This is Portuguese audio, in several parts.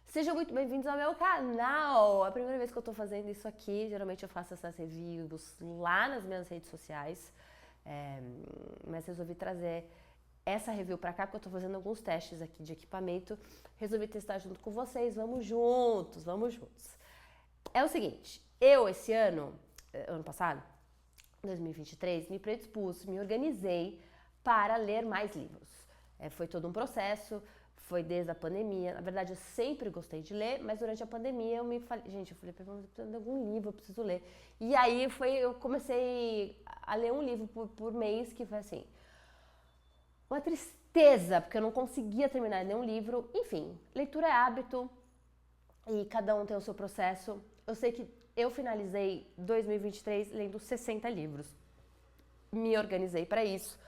Sejam muito bem-vindos ao meu canal! É a primeira vez que eu tô fazendo isso aqui, geralmente eu faço essas reviews lá nas minhas redes sociais, mas resolvi trazer essa review pra cá porque eu tô fazendo alguns testes aqui de equipamento, resolvi testar junto com vocês, vamos juntos, vamos juntos. É o seguinte, eu esse ano passado, 2023, me predispus, me organizei para ler mais livros. Foi todo um processo, foi desde a pandemia. Na verdade, eu sempre gostei de ler, mas durante a pandemia eu falei, preciso de algum livro, eu preciso ler. E aí eu comecei a ler um livro por mês, que foi assim, uma tristeza, porque eu não conseguia terminar nenhum livro. Enfim, leitura é hábito e cada um tem o seu processo. Eu sei que eu finalizei 2023 lendo 60 livros. Me organizei para isso.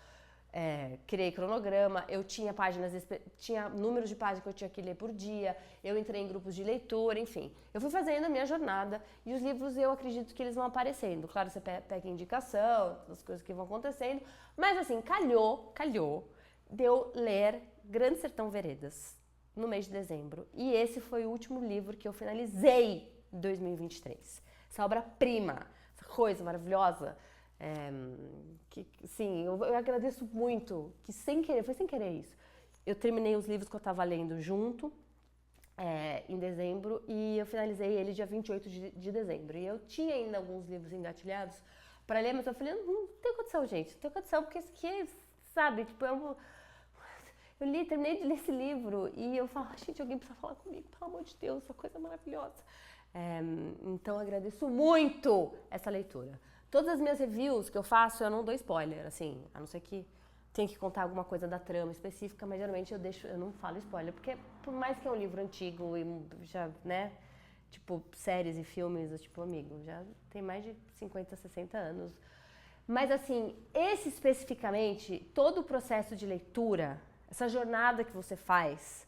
Criei cronograma, eu tinha tinha números de páginas que eu tinha que ler por dia, eu entrei em grupos de leitura, enfim. Eu fui fazendo a minha jornada e os livros eu acredito que eles vão aparecendo. Claro, você pega indicação, as coisas que vão acontecendo, mas assim, calhou de eu ler Grande Sertão Veredas no mês de dezembro. E esse foi o último livro que eu finalizei em 2023. Essa obra-prima, essa coisa maravilhosa. Sim, eu agradeço muito que foi sem querer isso. Eu terminei os livros que eu estava lendo junto em dezembro e eu finalizei ele dia 28 de dezembro. E eu tinha ainda alguns livros engatilhados para ler, mas eu falei, não tem condição, gente, não tem condição, porque isso aqui, sabe, tipo, terminei de ler esse livro e eu falo, gente, alguém precisa falar comigo, pelo amor de Deus, essa coisa maravilhosa. Então eu agradeço muito essa leitura. Todas as minhas reviews que eu faço, eu não dou spoiler, assim, a não ser que tenha que contar alguma coisa da trama específica, mas geralmente eu não falo spoiler, porque por mais que é um livro antigo e já, né, tipo, séries e filmes, tipo, amigo, já tem mais de 50, 60 anos. Mas assim, esse especificamente, todo o processo de leitura, essa jornada que você faz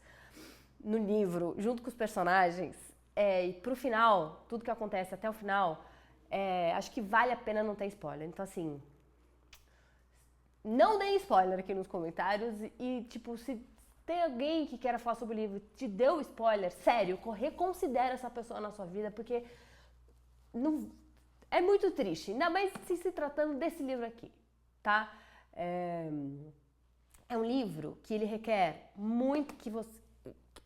no livro, junto com os personagens, e pro final, tudo que acontece até o final, acho que vale a pena não ter spoiler. Então, assim, não deem spoiler aqui nos comentários e, tipo, se tem alguém que queira falar sobre o livro e te deu spoiler, sério, reconsidera essa pessoa na sua vida, porque não, é muito triste, ainda mais se tratando desse livro aqui, tá? É um livro que ele requer muito que você...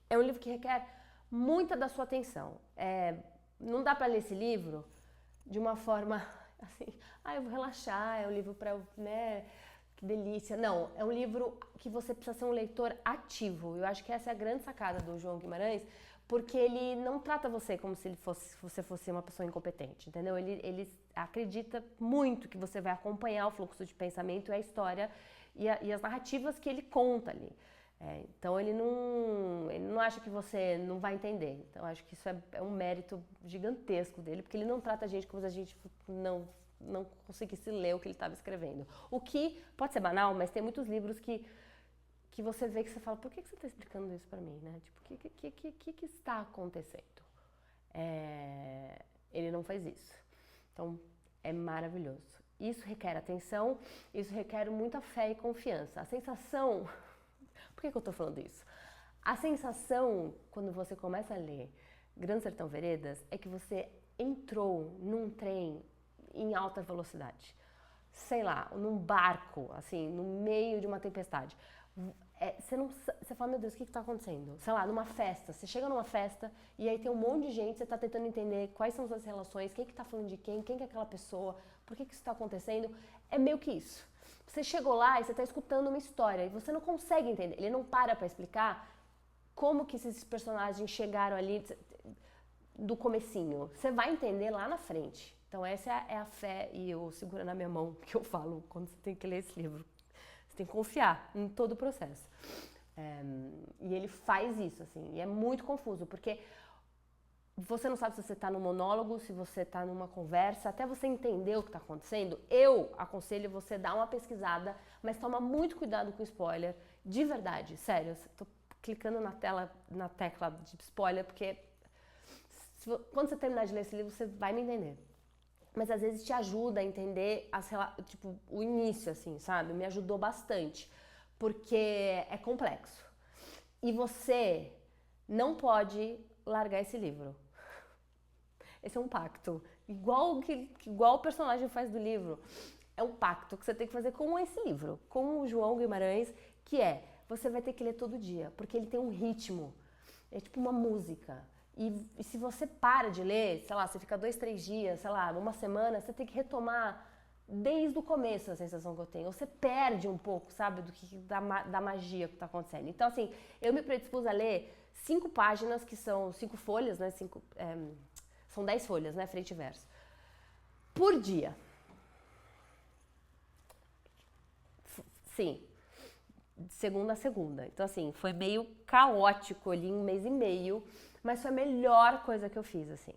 É um livro que requer muita da sua atenção. Não dá pra ler esse livro de uma forma assim, eu vou relaxar, é um livro pra, né, que delícia. Não, é um livro que você precisa ser um leitor ativo. Eu acho que essa é a grande sacada do João Guimarães, porque ele não trata você como se você fosse uma pessoa incompetente, entendeu? Ele acredita muito que você vai acompanhar o fluxo de pensamento e a história e as narrativas que ele conta ali. Então ele não acha que você não vai entender. Então acho que isso é um mérito gigantesco dele, porque ele não trata a gente como se a gente não conseguisse ler o que ele estava escrevendo. O que pode ser banal, mas tem muitos livros que você vê que você fala, por que você está explicando isso para mim, né? Tipo, o que está acontecendo? Ele não faz isso. Então, é maravilhoso. Isso requer atenção, isso requer muita fé e confiança. A sensação... Por que eu tô falando isso? A sensação, quando você começa a ler Grande Sertão Veredas, é que você entrou num trem em alta velocidade. Sei lá, num barco, assim, no meio de uma tempestade. Você fala, meu Deus, o que está acontecendo? Sei lá, numa festa. Você chega numa festa e aí tem um monte de gente, você está tentando entender quais são as relações, quem que está falando de quem que é aquela pessoa, por que isso está acontecendo. É meio que isso. Você chegou lá e você está escutando uma história e você não consegue entender. Ele não para explicar como que esses personagens chegaram ali do comecinho. Você vai entender lá na frente. Então essa é a fé e eu seguro na minha mão que eu falo quando você tem que ler esse livro. Você tem que confiar em todo o processo. E ele faz isso, assim, e é muito confuso, porque você não sabe se você está num monólogo, se você está numa conversa, até você entender o que está acontecendo. Eu aconselho você dar uma pesquisada, mas toma muito cuidado com spoiler, de verdade, sério. Estou clicando na tecla de spoiler, porque quando você terminar de ler esse livro, você vai me entender. Mas às vezes te ajuda a entender tipo, o início, assim, sabe? Me ajudou bastante, porque é complexo. E você não pode largar esse livro. Esse é um pacto. Igual o personagem faz do livro. É um pacto que você tem que fazer com esse livro, com o João Guimarães, que você vai ter que ler todo dia, porque ele tem um ritmo. É tipo uma música. E se você para de ler, sei lá, você fica 2, 3 dias, sei lá, uma semana, você tem que retomar desde o começo a sensação que eu tenho. Você perde um pouco, sabe, da magia que tá acontecendo. Então, assim, eu me predispus a ler 5 páginas, que são 5 folhas, né, são 10 folhas, né, frente e verso, por dia. Sim, de segunda a segunda. Então, assim, foi meio caótico ali, 1 mês e meio, mas foi a melhor coisa que eu fiz, assim,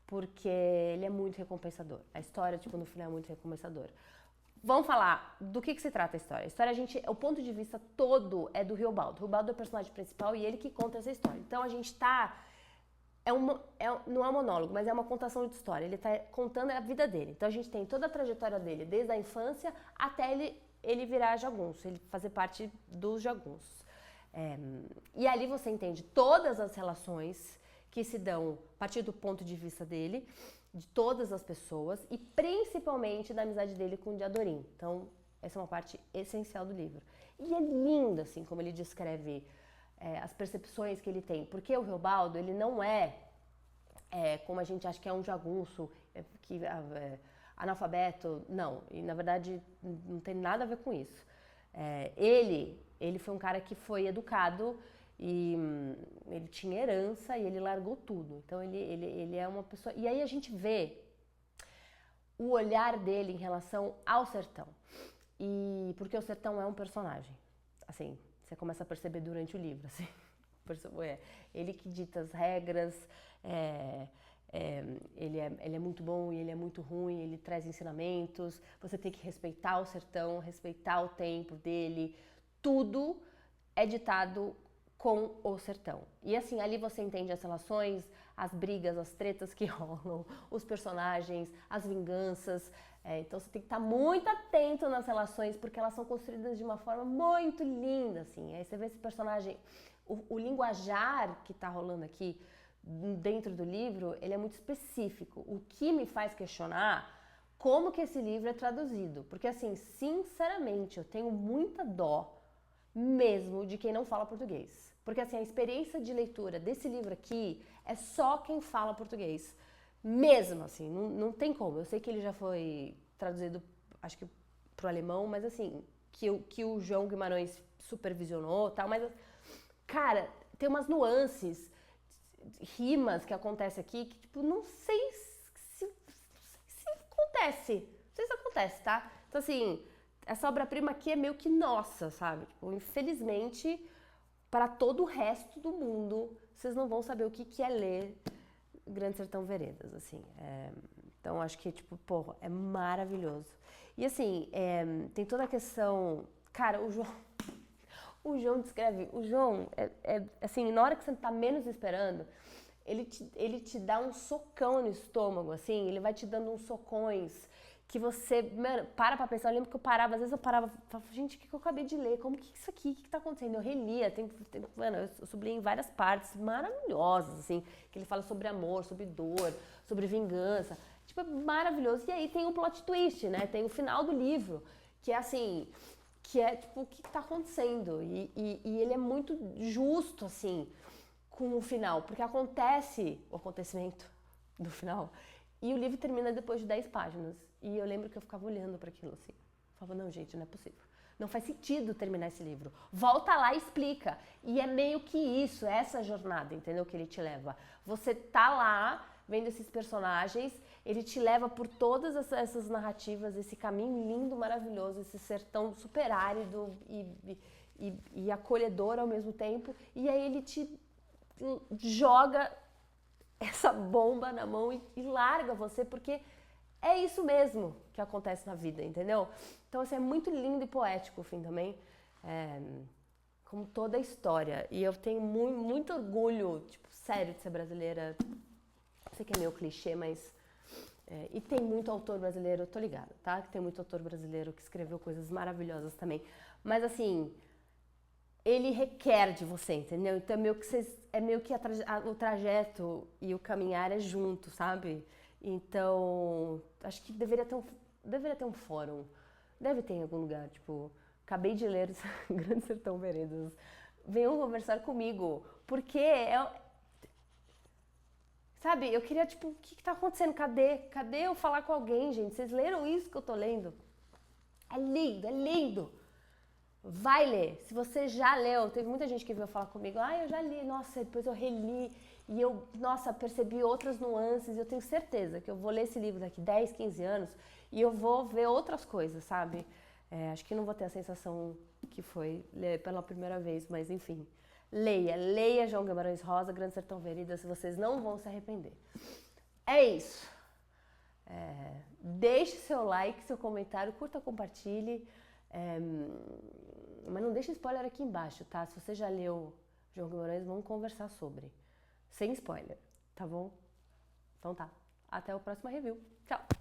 porque ele é muito recompensador. A história, tipo, no final é muito recompensador. Vamos falar do que se trata a história. A história, o ponto de vista todo é do Riobaldo. O Riobaldo é o personagem principal e ele que conta essa história. Então, a gente tá... não é um monólogo, mas é uma contação de história. Ele tá contando a vida dele. Então, a gente tem toda a trajetória dele, desde a infância até ele virar jagunço, ele fazer parte dos jagunços. E ali você entende todas as relações que se dão a partir do ponto de vista dele, de todas as pessoas e principalmente da amizade dele com o Diadorim. Então, essa é uma parte essencial do livro. E é lindo, assim, como ele descreve as percepções que ele tem, porque o Riobaldo, ele não como a gente acha que é um jagunço, analfabeto, não, e na verdade não tem nada a ver com isso. Ele foi um cara que foi educado e ele tinha herança e ele largou tudo. Então ele é uma pessoa... E aí a gente vê o olhar dele em relação ao sertão. E porque o sertão é um personagem. Assim, você começa a perceber durante o livro, assim. Ele que dita as regras, ele é muito bom e ele é muito ruim, ele traz ensinamentos, você tem que respeitar o sertão, respeitar o tempo dele, tudo é ditado com o sertão. E assim, ali você entende as relações, as brigas, as tretas que rolam, os personagens, as vinganças. Então você tem que estar muito atento nas relações, porque elas são construídas de uma forma muito linda, assim. Aí você vê esse personagem, o linguajar que está rolando aqui dentro do livro, ele é muito específico. O que me faz questionar como que esse livro é traduzido. Porque assim, sinceramente, eu tenho muita dó mesmo de quem não fala português. Porque assim, a experiência de leitura desse livro aqui é só quem fala português. Mesmo assim, não tem como. Eu sei que ele já foi traduzido, acho que pro alemão, mas assim, que o João Guimarães supervisionou e tal, mas, cara, tem umas nuances, rimas que acontecem aqui que, tipo, não sei se acontece. Não sei se acontece, tá? Então, assim, essa obra-prima aqui é meio que nossa, sabe? Tipo, infelizmente, para todo o resto do mundo, vocês não vão saber o que é ler Grande Sertão Veredas, assim. Então, acho que, tipo, porra, é maravilhoso. E, assim, tem toda a questão... Cara, o João descreve... O João, assim, na hora que você tá menos esperando, ele te dá um socão no estômago, assim, ele vai te dando uns socões que você, mano, para pra pensar. Eu lembro que eu parava, às vezes eu parava, falava, gente, o que eu acabei de ler? Como que isso aqui? O que tá acontecendo? Eu relia, mano, eu sublinhei em várias partes maravilhosas, assim, que ele fala sobre amor, sobre dor, sobre vingança. Tipo, é maravilhoso. E aí tem o plot twist, né? Tem o final do livro, que é assim, que é tipo, o que tá acontecendo? E ele é muito justo, assim, com o final, porque acontece o acontecimento do final. E o livro termina depois de 10 páginas. E eu lembro que eu ficava olhando para aquilo assim. Eu falava, não, gente, não é possível. Não faz sentido terminar esse livro. Volta lá e explica. E é meio que isso, essa jornada, entendeu? Que ele te leva. Você tá lá, vendo esses personagens, ele te leva por todas essas narrativas, esse caminho lindo, maravilhoso, esse sertão super árido e acolhedor ao mesmo tempo. E aí ele te joga essa bomba na mão e larga você, porque é isso mesmo que acontece na vida, entendeu? Então, assim, é muito lindo e poético o fim também, como toda a história. E eu tenho muito orgulho, tipo, sério, de ser brasileira. Sei que é meio clichê, mas... e tem muito autor brasileiro, eu tô ligada, tá? Que tem muito autor brasileiro que escreveu coisas maravilhosas também. Mas, assim, ele requer de você, entendeu? Então é meio que o trajeto e o caminhar é junto, sabe? Então, acho que deveria ter um fórum. Deve ter em algum lugar, tipo, acabei de ler Grande Sertão Veredas. Venham conversar comigo, porque sabe, eu queria, tipo, o que tá acontecendo? Cadê eu falar com alguém, gente? Vocês leram isso que eu tô lendo? É lindo, é lindo! Vai ler. Se você já leu, teve muita gente que veio falar comigo, eu já li, nossa, depois eu reli e eu, nossa, percebi outras nuances. Eu tenho certeza que eu vou ler esse livro daqui 10, 15 anos e eu vou ver outras coisas, sabe? Acho que não vou ter a sensação que foi ler pela primeira vez, mas enfim. Leia João Guimarães Rosa, Grande Sertão Veredas, vocês não vão se arrepender. É isso. Deixe seu like, seu comentário, curta, compartilhe. Mas não deixe spoiler aqui embaixo, tá? Se você já leu João Guimarães, vamos conversar sobre. Sem spoiler, tá bom? Então tá. Até o próximo review. Tchau!